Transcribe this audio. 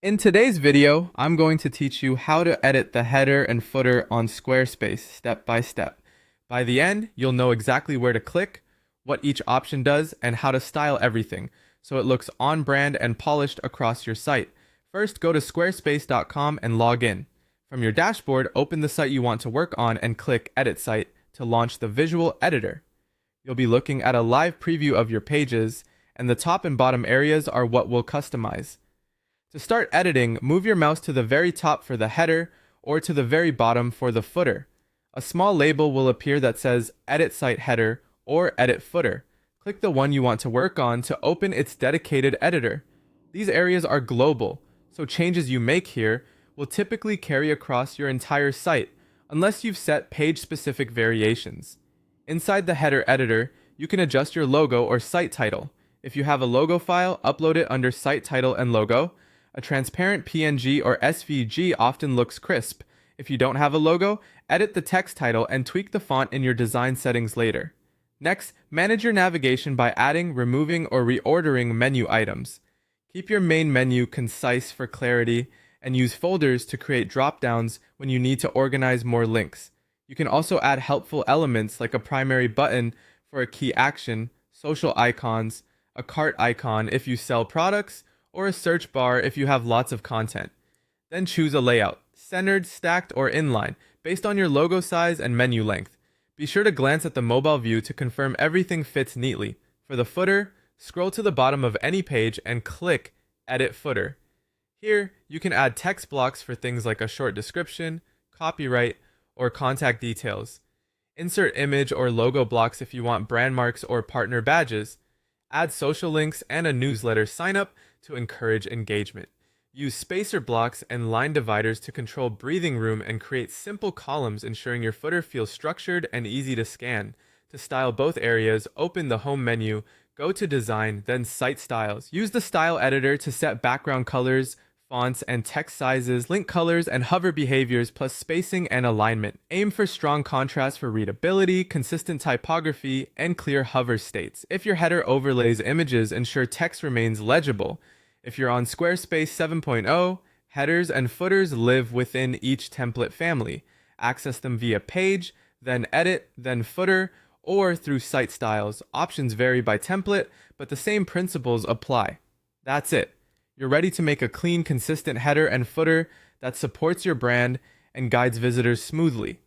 In today's video, I'm going to teach you how to edit the header and footer on Squarespace step by step. By the end, you'll know exactly where to click, what each option does, and how to style everything so it looks on brand and polished across your site. First, go to squarespace.com and log in. From your dashboard, open the site you want to work on and click Edit Site to launch the visual editor. You'll be looking at a live preview of your pages, and the top and bottom areas are what we'll customize. To start editing, move your mouse to the very top for the header or to the very bottom for the footer. A small label will appear that says Edit Site Header or Edit Footer. Click the one you want to work on to open its dedicated editor. These areas are global, so changes you make here will typically carry across your entire site, unless you've set page-specific variations. Inside the header editor, you can adjust your logo or site title. If you have a logo file, upload it under Site Title and Logo. A transparent PNG or SVG often looks crisp. If you don't have a logo, edit the text title and tweak the font in your design settings later. Next, manage your navigation by adding, removing, or reordering menu items. Keep your main menu concise for clarity, and use folders to create drop-downs when you need to organize more links. You can also add helpful elements like a primary button for a key action, social icons, a cart icon if you sell products, or a search bar if you have lots of content. Then choose a layout, centered, stacked, or inline, based on your logo size and menu length. Be sure to glance at the mobile view to confirm everything fits neatly. For the footer, scroll to the bottom of any page and click Edit Footer. Here, you can add text blocks for things like a short description, copyright, or contact details. Insert image or logo blocks if you want brand marks or partner badges. Add social links and a newsletter sign-up to encourage engagement. Use spacer blocks and line dividers to control breathing room and create simple columns, ensuring your footer feels structured and easy to scan. To style both areas, open the home menu, go to Design, then Site Styles. Use the Style Editor to set background colors, fonts, and text sizes, link colors, and hover behaviors, plus spacing and alignment. Aim for strong contrast for readability, consistent typography, and clear hover states. If your header overlays images, ensure text remains legible. If you're on Squarespace 7.0, headers and footers live within each template family. Access them via page, then edit, then footer, or through site styles. Options vary by template, but the same principles apply. That's it. You're ready to make a clean, consistent header and footer that supports your brand and guides visitors smoothly.